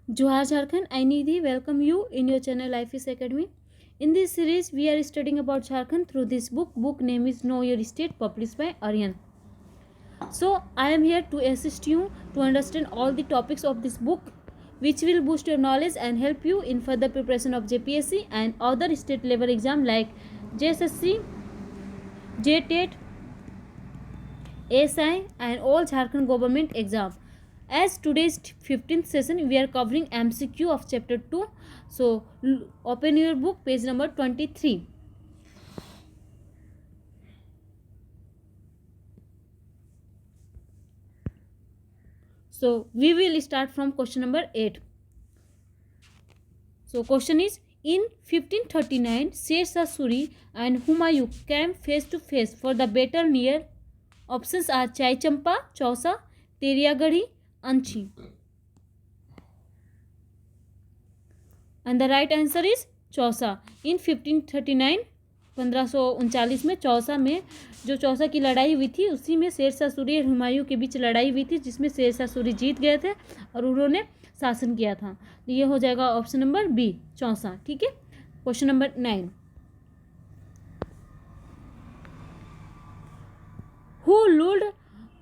Johar Jharkhand, I Nidhi welcome you in your channel Life is Academy. In this series, we are studying about Jharkhand through this book. Book name is Know Your State, published by Aryan. So, I am here to assist you to understand all the topics of this book, which will boost your knowledge and help you in further preparation of JPSC and other state level exam like JSSC, JTET, ASI and all Jharkhand government exam. As today's 15th session, we are covering MCQ of chapter 2. So, open your book, page number 23. So, we will start from question number 8. So, question is, in 1539, Sher Shah Suri and Humayun came face to face for the battle near. Options are Chai Champa, Chausa, Teriagarhi, Anchi. And the right answer is Chausa. इन 1539 1539 में चौसा में जो चौसा की लड़ाई हुई थी उसी में शेर शाह सूरी और हुमायूं के बीच लड़ाई हुई थी, जिसमें शेर शाह सूरी जीत गए थे और उन्होंने शासन किया था. तो ये हो जाएगा ऑप्शन नंबर बी, चौसा. ठीक है. Question number 9. Who ruled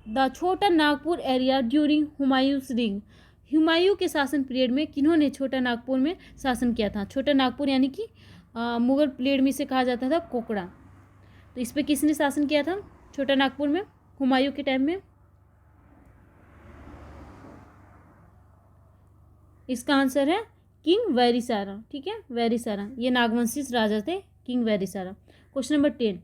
the Chota Nagpur area during Humayun's रिंग. हुमायूं के शासन पीरियड में किन्होंने छोटा नागपुर में शासन किया था. छोटा नागपुर यानी कि मुगल पीरियड में इसे कहा जाता था कोकड़ा. तो इस पे किसने शासन किया था छोटा नागपुर में हुमायूं के टाइम में. इसका आंसर है किंग वैरीसारा. ठीक है, वैरीसारा ये नागवंशी राजा थे, किंग वैरीसारा. Question number 10.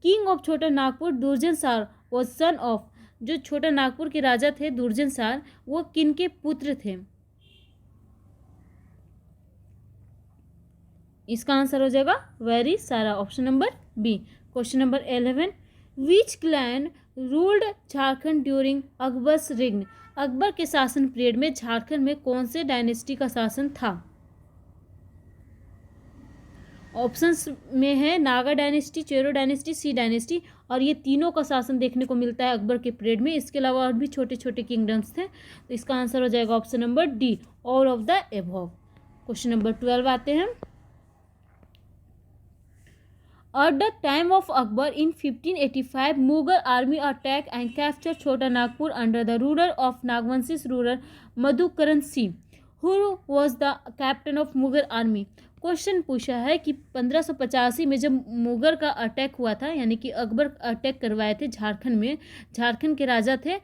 King of Chota Nagpur दुर्जन सार वॉज सन ऑफ. जो छोटा नागपुर के राजा थे दुर्जन सार, वो किन के पुत्र थे. इसका आंसर हो जाएगा वेरी सारा, option number B. Question number 11. Which clan ruled Jharkhand during Akbar's reign. Akbar के शासन पीरियड में झारखंड में कौन से डायनेस्टी का शासन था. ऑप्शंस में है नागा डायनेस्टी, चेरो डायनेस्टी, सी डायनेस्टी, और ये तीनों का शासन देखने को मिलता है अकबर के पीरियड में. इसके अलावा और भी छोटे छोटे किंगडम्स थे. तो इसका आंसर हो जाएगा option number D, all of the above. Question number 12 आते हैं. At the time of Akbar in 1585, Mughal army attacked and captured Chota Nagpur under the ruler of Nagvanshis ruler Madhukaran Singh. Who was the captain of Mughal army? Question पूछा है कि 1585 में जब मुगल का attack हुआ था, यानी कि अकबर अटैक करवाए थे झारखंड में. झारखंड के राजा थे,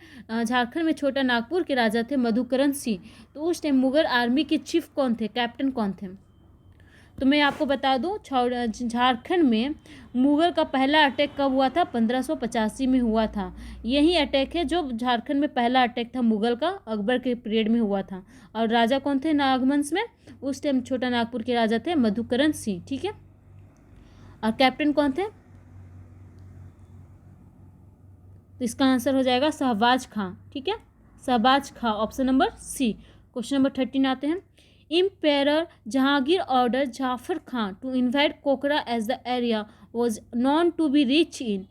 झारखंड में छोटा नागपुर के राजा थे मधुकरण सिंह. तो उस टाइम मुगल आर्मी के चीफ कौन थे, कैप्टन कौन थे. तो मैं आपको बता दूं, झारखंड में मुगल का पहला अटैक कब हुआ था, 1585 में हुआ था. यही अटैक है जो झारखंड में पहला अटैक था मुगल का, अकबर के पीरियड में हुआ था. और राजा कौन थे नागवंश में, उस टाइम छोटा नागपुर के राजा थे मधुकरण सिंह. ठीक है. और कैप्टन कौन थे, तो इसका आंसर हो जाएगा शहबाज खां. ठीक है, Shahbaz Khan, option number C. Question number 13 आते हैं. Emperor Jahangir ordered Jafar Khan to invade Kokra as the area was known to be rich in.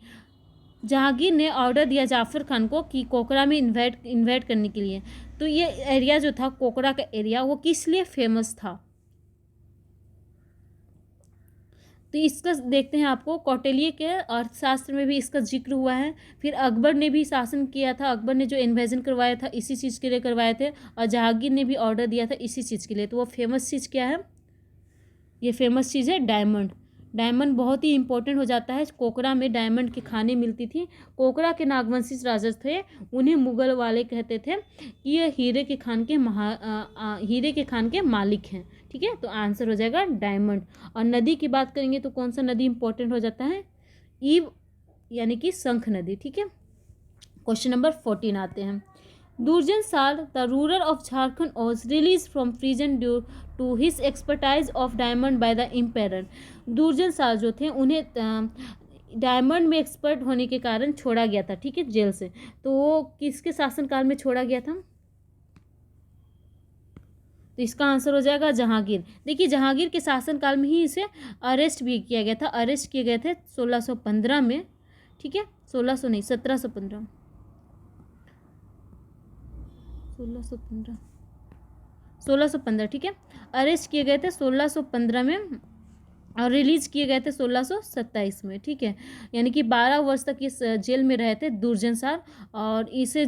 Jahangir ने ऑर्डर दिया जाफर खान को कि कोकरा में इन्वाइट करने के लिए. तो ये एरिया जो था कोकरा का एरिया, वो किस लिए फेमस था. तो इसका देखते हैं, आपको कौटिल्य के अर्थशास्त्र में भी इसका जिक्र हुआ है. फिर अकबर ने भी शासन किया था, अकबर ने जो इन्वेजन करवाया था इसी चीज़ के लिए करवाए थे, और जहांगीर ने भी ऑर्डर दिया था इसी चीज़ के लिए. तो वो फेमस चीज़ क्या है, ये फेमस चीज़ है डायमंड. डायमंड बहुत ही इंपॉर्टेंट हो जाता है. कोकरा में डायमंड की खानें मिलती थी. कोकरा के नागवंशी राजा थे, उन्हें मुगल वाले कहते थे कि ये हीरे के खान के मालिक हैं. ठीक है, तो आंसर हो जाएगा डायमंड. और नदी की बात करेंगे तो कौन सा नदी इंपॉर्टेंट हो जाता है, ईव यानी कि शंख नदी. ठीक है. क्वेश्चन नंबर 14 आते हैं. Durjan Sal the ruler of Jharkhand was release from prison due to his expertise of diamond by the empire. Durjan Sal जो थे उन्हें डायमंड में एक्सपर्ट होने के कारण छोड़ा गया था. ठीक है, जेल से. तो वो किसके शासनकाल में छोड़ा गया था, तो इसका आंसर हो जाएगा जहांगीर. देखिए, जहांगीर के शासनकाल में ही इसे अरेस्ट भी किया गया था. अरेस्ट किए गए थे 1615 में. ठीक है, 1600 नहीं, 1715, 1615 1615, ठीक है। अरेस्ट किए गए थे 1615 में और रिलीज़ किए गए थे 1627 में, ठीक है। यानी कि 12 वर्ष तक इस जेल में रहे थे दुर्जन सार। और इसे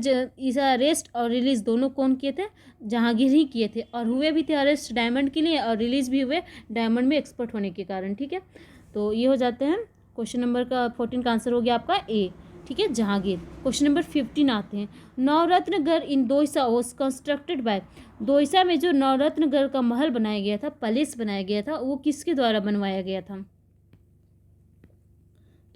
अरेस्ट और रिलीज़ दोनों कौन किए थे? जहांगीर ही किए थे। और हुए भी थे अरेस्ट डायमंड के लिए और रिलीज़ भी हुए डायमंड में एक्सपर्ट होने के कारण, ठीक है। तो ये हो जाते हैं क्वेश्चन नंबर का 14 का आंसर हो गया आपका ए, ठीक है, जहांगीर। क्वेश्चन नंबर 15 आते हैं। नवरत्नगढ़ इन दोईसा वॉज कंस्ट्रक्टेड बाय। दोईसा में जो नवरत्नगढ़ का महल बनाया गया था, पैलेस बनाया गया था, वो किसके द्वारा बनवाया गया था?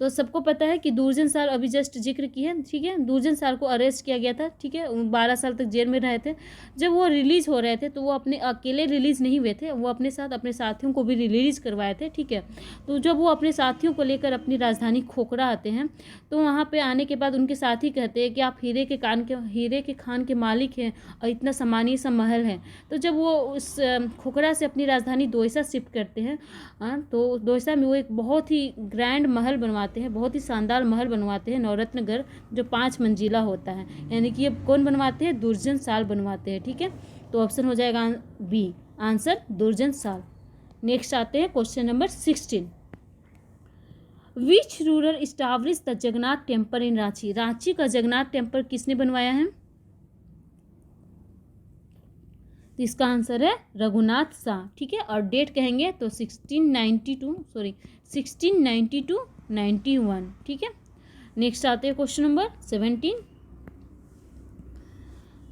तो सबको पता है कि दुर्जन सार अभी जस्ट जिक्र की है, ठीक है। दुर्जन सार को अरेस्ट किया गया था, ठीक है। 12 साल तक जेल में रहे थे। जब वो रिलीज़ हो रहे थे तो वो अपने अकेले रिलीज़ नहीं हुए थे, वो अपने साथ अपने साथियों को भी रिलीज़ करवाए थे, ठीक है। तो जब वो अपने साथियों को लेकर अपनी राजधानी खोखरा आते हैं तो वहाँ पर आने के बाद उनके साथी कहते हैं कि आप हीरे के खान के मालिक हैं और इतना सम्मानीय सा महल है। तो जब वो उस खोखरा से अपनी राजधानी दोईसा शिफ्ट करते हैं तो दोईसा में वो एक बहुत ही ग्रैंड महल बनवाते हैं, बहुत ही शानदार महल बनवाते हैं नवरत्नगढ़, जो 5 मंजिला होता है। यानी कि ये कौन बनवाते हैं? दुर्जन साल बनवाते हैं, ठीक है। तो ऑप्शन हो जाएगा बी, आंसर दुर्जन साल। नेक्स्ट आते हैं question number 16। Which rural establish the Jagannath temple in Ranchi. Ranchi का जगन्नाथ टेम्पल किसने बनवाया है? तो इसका आंसर है रघुनाथ शाह, ठीक है। और डेट कहेंगे तो 1692-91, ठीक है। नेक्स्ट आते हैं question number 17।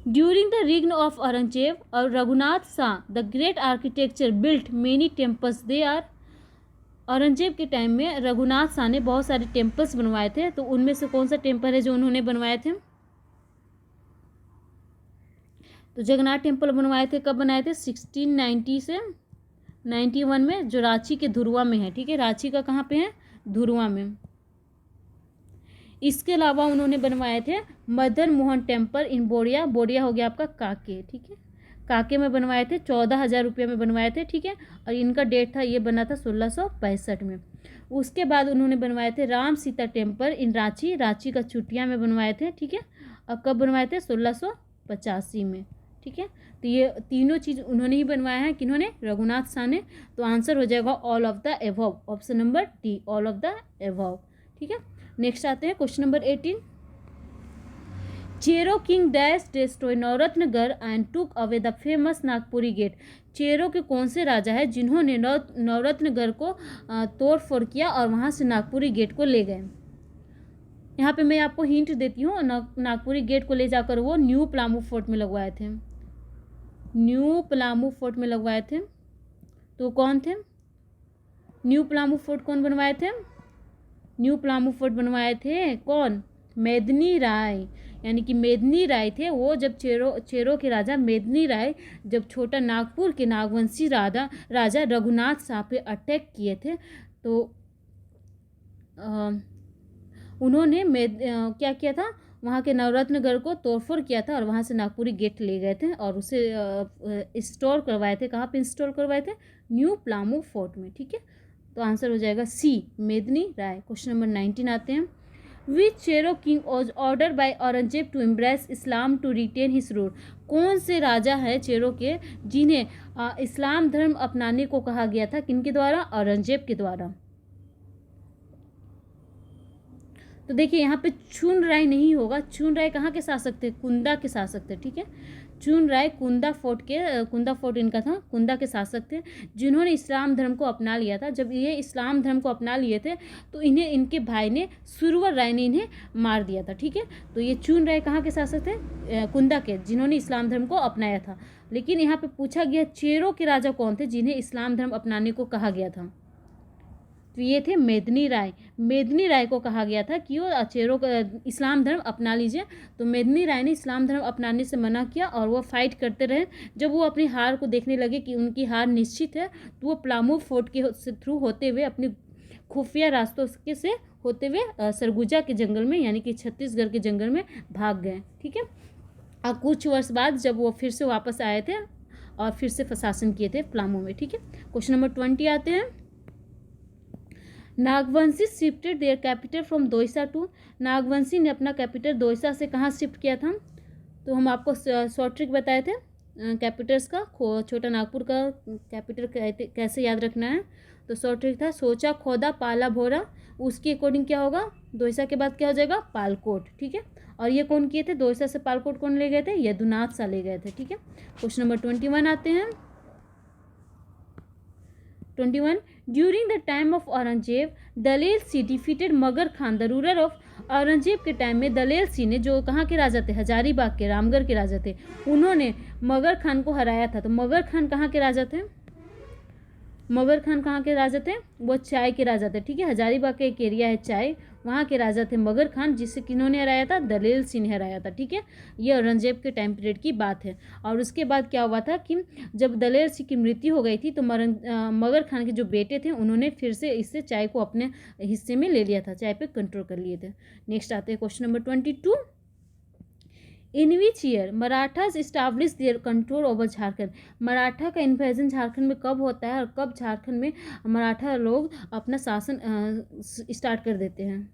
During the reign of Aurangzeb और Raghunath Shah the great architecture built many temples they are. Aurangzeb के टाइम में रघुनाथ शाह ने बहुत सारे टेम्पल्स बनवाए थे, तो उनमें से कौन सा टेम्पल है जो उन्होंने बनवाए थे? तो जगन्नाथ टेम्पल बनवाए थे, कब बनाए थे? 1690 से 91 में, जो रांची के धुरुआ में है, ठीक है। रांची का कहाँ पे है? धुरुआ में। इसके अलावा उन्होंने बनवाए थे मदन मोहन टेम्पल इन बोरिया। बोरिया हो गया आपका काके, ठीक है। काके में बनवाए थे, 14,000 रुपये में बनवाए थे, ठीक है। और इनका डेट था, ये बना था 1665 में। उसके बाद उन्होंने बनवाए थे राम सीता टेम्पल इन रांची। रांची का चुटिया में बनवाए थे, ठीक है। और कब बनवाए थे? 1685 में, ठीक है। तो ये तीनों चीज़ उन्होंने ही बनवाया है, किन्होंने? रघुनाथ शाह ने। तो आंसर हो जाएगा all of the above, option number D, all of the above, ठीक है। नेक्स्ट आते हैं question number 18। Chero king dash destroy Navratangarh and took away the famous Nagpuri gate. Chero के कौन से राजा है जिन्होंने नवरत्नगढ़ को तोड़ फोड़ किया और वहाँ से नागपुरी गेट को ले गए? यहाँ पे मैं आपको हिंट देती हूँ, नागपुरी गेट को ले जाकर वो न्यू पलामू फोर्ट में लगवाए थे, न्यू पलामू फोर्ट में लगवाए थे। तो कौन थे? न्यू पलामू फोर्ट कौन बनवाए थे? न्यू पलामू फोर्ट बनवाए थे कौन? मेदिनी राय। यानी कि मेदिनी राय थे वो, जब चेरो के राजा मेदिनी राय जब छोटा नागपुर के नागवंशी राजा रघुनाथ शाह पे अटैक किए थे, तो उन्होंने क्या किया था? वहाँ के नवरत्नगढ़ को तोड़फोड़ किया था और वहाँ से नागपुरी गेट ले गए थे और उसे इंस्टॉल करवाए थे। कहाँ पे इंस्टॉल करवाए थे? न्यू पलामू फोर्ट में, ठीक है। तो आंसर हो जाएगा सी, मेदिनी राय। क्वेश्चन नंबर 19 आते हैं। Which Chero king was order by Aurangzeb to embrace Islam to retain his rule. कौन से राजा है चेरो के जिन्हें इस्लाम धर्म अपनाने को कहा गया था? किनके द्वारा? औरंगजेब के द्वारा। तो देखिए यहाँ पे चुन राय नहीं होगा। चुन राय कहाँ के शासक थे? कुंदा के शासक थे, ठीक है। चुन राय कुंदा फोर्ट इनका था, कुंदा के शासक थे जिन्होंने इस्लाम धर्म को अपना लिया था। जब ये इस्लाम धर्म को अपना लिए थे तो इन्हें इनके भाई ने सुरवर राय ने इन्हें मार दिया था, ठीक है। तो ये चुन राय कहाँ के शासक थे? कुंदा के, जिन्होंने इस्लाम धर्म को अपनाया था। लेकिन यहाँ पे पूछा गया चेरो के राजा कौन थे जिन्हें इस्लाम धर्म अपनाने को कहा गया था? तो ये थे मेदिनी राय। मेदिनी राय को कहा गया था कि वो चेरो का इस्लाम धर्म अपना लीजिए। तो मेदिनी राय ने इस्लाम धर्म अपनाने से मना किया और वो फाइट करते रहे। जब वो अपनी हार को देखने लगे कि उनकी हार निश्चित है, तो वो पलामू फोर्ट के थ्रू होते हुए अपने खुफिया रास्तों के से होते हुए सरगुजा के जंगल में, यानी कि छत्तीसगढ़ के जंगल में भाग गए, ठीक है। और कुछ वर्ष बाद जब वो फिर से वापस आए थे और फिर से शासन किए थे पलामू में, ठीक है। क्वेश्चन नंबर 20 आते हैं। Nagvanshi shifted their capital from Doisa to. Nagvanshi ने अपना कैपिटल दोईसा से कहाँ शिफ्ट किया था? तो हम आपको शॉर्ट ट्रिक बताए थे, कैपिटल्स का छोटा नागपुर का कैपिटल कैसे याद रखना है। तो शॉर्ट ट्रिक था सोचा खोदा पाला भोरा, उसके अकॉर्डिंग क्या होगा, दोईसा के बाद क्या हो जाएगा पालकोट। ठीक है, और ये कौन किए थे, दोईसा से पालकोट कौन ले गए थे, यदुनाथ सा ले गए थे। ठीक है, क्वेश्चन नंबर 21 आते हैं। 21 during the time of Aurangzeb Dalel सी defeated Magar Khan the ruler of. Aurangzeb के टाइम में दलेल सी ने, जो कहाँ के राजा थे, हजारीबाग के, रामगढ़ के राजा थे, उन्होंने मगर खान को हराया था। तो मगर खान कहाँ के राजा थे, मगर खान कहाँ के राजा थे, वो चाय के राजा थे। ठीक है, हजारीबाग का एक एरिया है चाय, वहाँ के राजा थे मगर खान, जिसे किन्होंने हराया था, दलेल सिंह ने हराया था। ठीक है, ये औरंगजेब के टाइम पीरियड की बात है। और उसके बाद क्या हुआ था कि जब दलेल सिंह की मृत्यु हो गई थी तो मगर खान के जो बेटे थे उन्होंने फिर से इससे चाय को अपने हिस्से में ले लिया था, चाय पे कंट्रोल कर लिए थे। नेक्स्ट आते हैं question number 22 in which year Marathas establish their control over Jharkhand. Maratha का इन्वेजन झारखंड में कब होता है और कब झारखंड में मराठा लोग अपना शासन स्टार्ट कर देते हैं।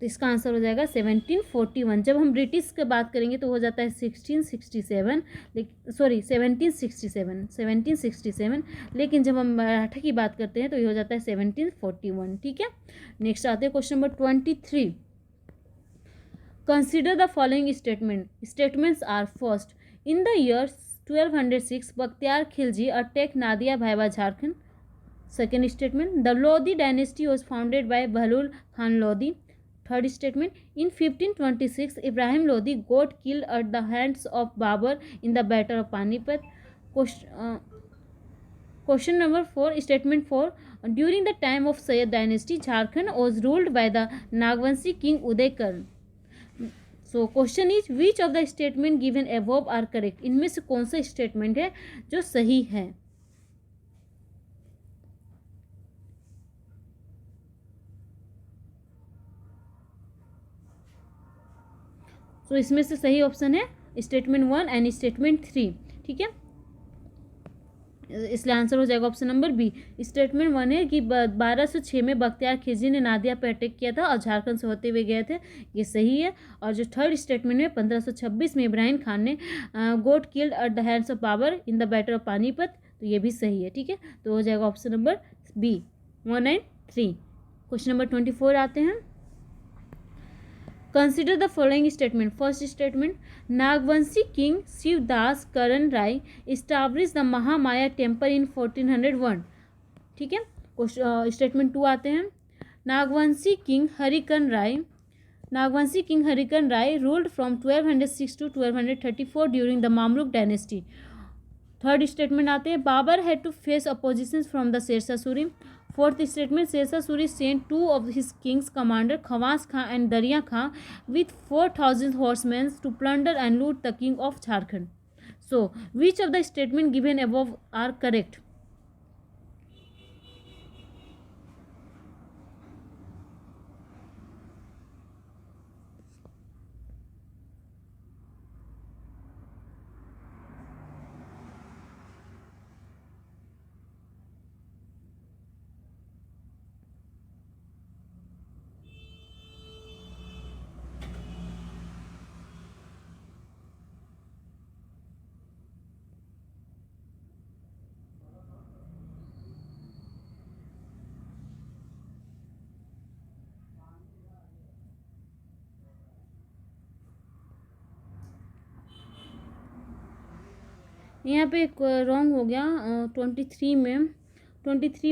तो इसका आंसर हो जाएगा 1741। जब हम ब्रिटिश की बात करेंगे तो हो जाता है 1667, सॉरी 1767, लेकिन जब हम मराठा की बात करते हैं तो ये हो जाता है 1741। ठीक है, नेक्स्ट आते हैं question number 23 Consider the following statements are first, in the year 1206, Bakhtiar Khilji attacked Nadia Bhaiba, Jharkhand. Second statement, the Lodi dynasty was founded by Bahlul Khan Lodi. Third statement, in 1526, Ibrahim Lodi got killed at the hands of Babur in the Battle of Panipat. Question number 4, statement 4, during the time of Sayyid dynasty, Jharkhand was ruled by the Nagvanshi king Uday Karn. So question is which of the statement given above are correct. इनमें से कौन सा statement है जो सही है। सो इसमें से सही ऑप्शन है स्टेटमेंट 1 एंड स्टेटमेंट 3। ठीक है, इसलिए आंसर हो जाएगा ऑप्शन नंबर बी। स्टेटमेंट 1 है कि 1206 में बख्तियार खिलजी ने नादिया पर अटैक किया था और झारखंड से होते हुए गए थे, ये सही है। और जो थर्ड स्टेटमेंट में 1526 में इब्राहिम खान ने got killed at the hands of Babur in the battle of Panipat, तो ये भी सही है। ठीक है, तो हो जाएगा option number B 1 and 3। Question number 24 आते हैं। Consider the following statement. First statement, Nagvanshi king Shivdas Karan Rai established the Mahamaya temple in 1401. ठीक है, स्टेटमेंट 2 आते हैं। Nagvanshi king Harikan Rai ruled from 1206 to 1234 during the Mamluk dynasty. Third statement आते हैं, Babar had to face opposition from the Shershah Suri. Fourth statement, Shershah Suri sent 2 of his king's commander Khawas Khan and दरिया खां with 4000 horsemen to plunder and loot the king of Jharkhand. So, which of the statement given above are correct? यहाँ पे एक wrong हो गया 23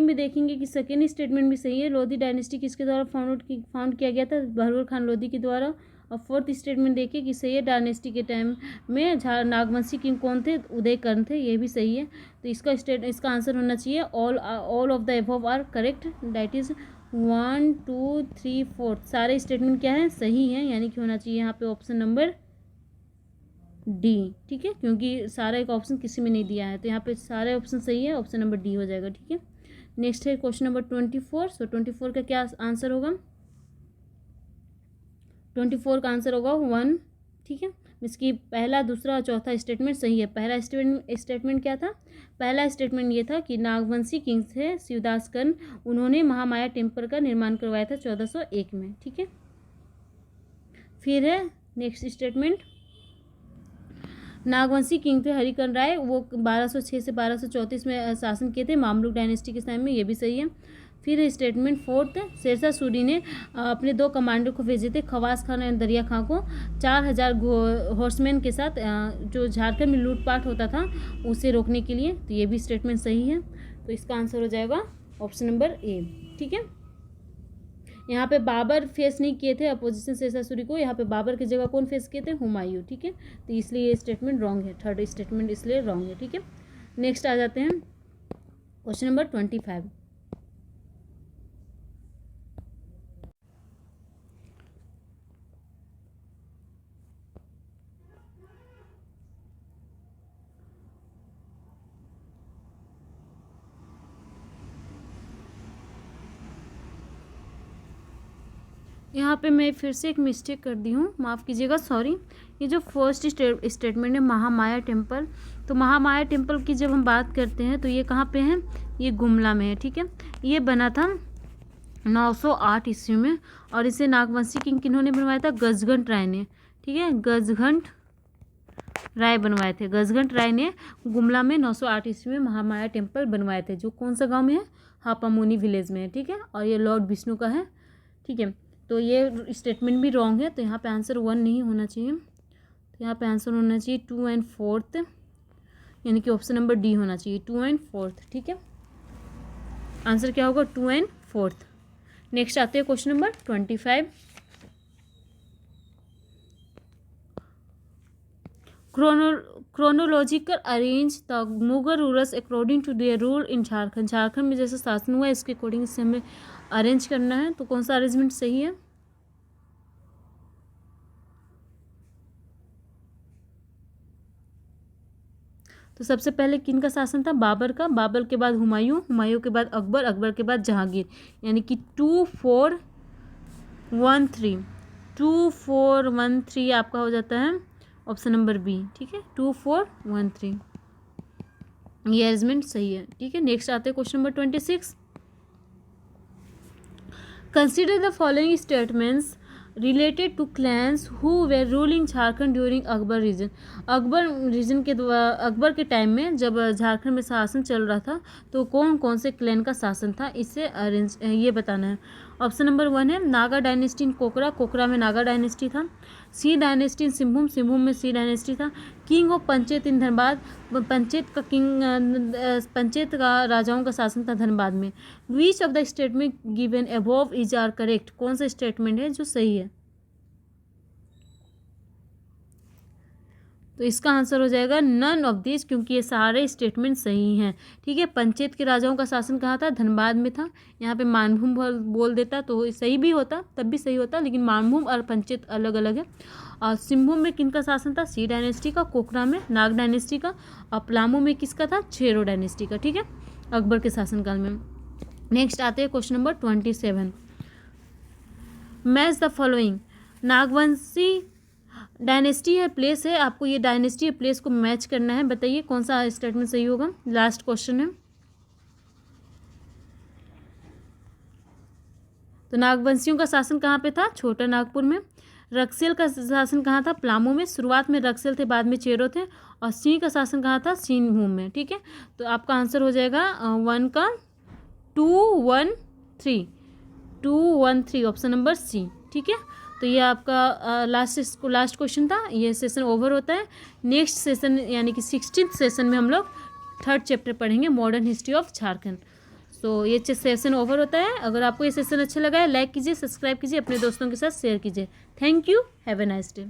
में देखेंगे कि second statement भी सही है। लोधी डायनेस्टी किसके द्वारा फाउंड किया गया था, बहलोल खान लोधी के द्वारा। और फोर्थ स्टेटमेंट देखिए कि सही है, डायनेस्टी के टाइम में नागवंशी किंग कौन थे, उदय कर्ण थे, ये भी सही है। तो इसका आंसर होना चाहिए all of the above are correct, that is 1 2 3 4 सारे स्टेटमेंट क्या है, सही है, यानी कि होना चाहिए यहाँ पे ऑप्शन नंबर डी। ठीक है, क्योंकि सारा एक ऑप्शन किसी में नहीं दिया है, तो यहाँ पे सारे ऑप्शन सही है, ऑप्शन नंबर डी हो जाएगा। ठीक है, नेक्स्ट है क्वेश्चन नंबर 24। सो 24 का क्या आंसर होगा, 24 का आंसर होगा 1। ठीक है, इसकी पहला दूसरा और चौथा स्टेटमेंट सही है। पहला स्टेटमेंट क्या था, पहला स्टेटमेंट ये था कि नागवंशी किंग थे शिवदास कर्ण, उन्होंने महामाया टेम्पल का निर्माण करवाया था 1401 में। ठीक है, फिर है नेक्स्ट स्टेटमेंट, नागवंशी किंग थे हरिकर्ण राय, वो 1206 से 1234 में शासन किए थे मामलुक डायनेस्टी के टाइम में, ये भी सही है। फिर स्टेटमेंट फोर्थ, शेरशाह सूरी ने अपने 2 कमांडर को भेजे थे, खवास खान और दरिया खां को 4000 हॉर्समैन के साथ जो झारखंड में लूटपाट होता था उसे रोकने के लिए। तो ये भी स्टेटमेंट सही है। तो इसका आंसर हो जाएगा ऑप्शन नंबर ए। ठीक है, यहाँ पे बाबर फेस नहीं किए थे अपोजिशन शेरशाह सूरी को, यहाँ पे बाबर की जगह कौन फेस किए थे, हुमायूं। ठीक है, तो इसलिए ये स्टेटमेंट रॉन्ग है, थर्ड स्टेटमेंट इसलिए रॉन्ग है। ठीक है, नेक्स्ट आ जाते हैं क्वेश्चन नंबर 25। यहाँ पे मैं फिर से एक मिस्टेक कर दी हूँ, माफ़ कीजिएगा, सॉरी। ये जो फर्स्ट स्टेटमेंट है महामाया टेम्पल, तो महामाया टेम्पल की जब हम बात करते हैं तो ये कहाँ पे है, ये गुमला में है। ठीक है, ये बना था 908 ईस्वी में, और इसे नागवंशी किंग किन्होंने बनवाया था, गजघंट राय ने। ठीक है, गजघंट राय बनवाए थे, गजघंट राय ने गुमला में 908 ईस्वी में महामाया टेम्पल बनवाए थे, जो कौन सा गाँव में है, हापामुनी विलेज में है। ठीक है, और ये लॉर्ड विष्णु का है। ठीक है, तो ये स्टेटमेंट भी रॉन्ग है, तो यहाँ पे आंसर 1 नहीं होना चाहिए, तो यहाँ पे आंसर होना चाहिए 2 एंड 4, यानी कि ऑप्शन नंबर डी होना चाहिए 2 एंड 4। ठीक है, आंसर क्या होगा, 2 एंड 4। नेक्स्ट आते हैं question number 25। Chronological arrange the Mughal rulers according to their rule in Jharkhand. Jharkhand में जैसा शासन हुआ है इसके अकॉर्डिंग से हमें अरेंज करना है, तो कौन सा अरेंजमेंट सही है। तो सबसे पहले किन का शासन था, बाबर का, बाबर के बाद हुमायूं, हुमायूं के बाद अकबर, अकबर के बाद जहांगीर, यानी कि 2413, 2413 आपका हो जाता है ऑप्शन नंबर बी। ठीक है, 2413, ये अरेंजमेंट सही है। ठीक है, नेक्स्ट आते हैं question number 26। Consider the following statements related to clans who were ruling Jharkhand during Akbar region. Akbar के टाइम में जब झारखंड में शासन चल रहा था तो कौन कौन से क्लैन का शासन था, इसे ये बताना है। ऑप्शन नंबर 1 है नागा डायनेस्टी इन कोकरा, कोकरा में नागा डायनेस्टी था। सी डायनेस्टी इन सिंहभूम, सिंहभूम में सी डायनेस्टी था। King of Panchet in Dhanbad, Panchet का राजाओं का शासन था धनबाद में। Which of the statement given above is are correct, कौन सा स्टेटमेंट है जो सही है। तो इसका आंसर हो जाएगा नन ऑफ दिस, क्योंकि ये सारे स्टेटमेंट सही हैं। ठीक है, पंचेत के राजाओं का शासन कहाँ था, धनबाद में था। यहाँ पे मानभूम बोल देता तो सही भी होता, तब भी सही होता, लेकिन मानभूम और पंचेत अलग अलग है। और सिंहभूम में किन का शासन था, सी डायनेस्टी का। कोकरा में नाग डायनेस्टी का। और पलामू में किसका था, छेरो डायनेस्टी का। ठीक है, अकबर के शासनकाल में। नेक्स्ट आते हैं question number 27। Match the following. Nagvanshi dynasty है, प्लेस है, आपको ये डायनेस्टी है प्लेस को मैच करना है। बताइए कौन सा स्टेटमेंट सही होगा। लास्ट क्वेश्चन है। तो नागवंशियों का शासन कहाँ पे था, छोटा नागपुर में। रक्सेल का शासन कहाँ था, पलामू में। शुरुआत में रक्सेल थे, बाद में चेरो थे। और सिंह का शासन कहाँ था, सिंहभूम में। ठीक है, तो आपका आंसर हो जाएगा 1 का 213 ऑप्शन नंबर सी। ठीक है, तो ये आपका लास्ट क्वेश्चन था। ये सेशन ओवर होता है। नेक्स्ट सेशन यानी कि 16th सेशन में हम लोग 3rd चैप्टर पढ़ेंगे, मॉडर्न हिस्ट्री ऑफ झारखंड। सो ये सेशन ओवर होता है। अगर आपको ये सेशन अच्छा लगा है लाइक कीजिए, सब्सक्राइब कीजिए, अपने दोस्तों के साथ शेयर कीजिए। Thank you, have a nice day.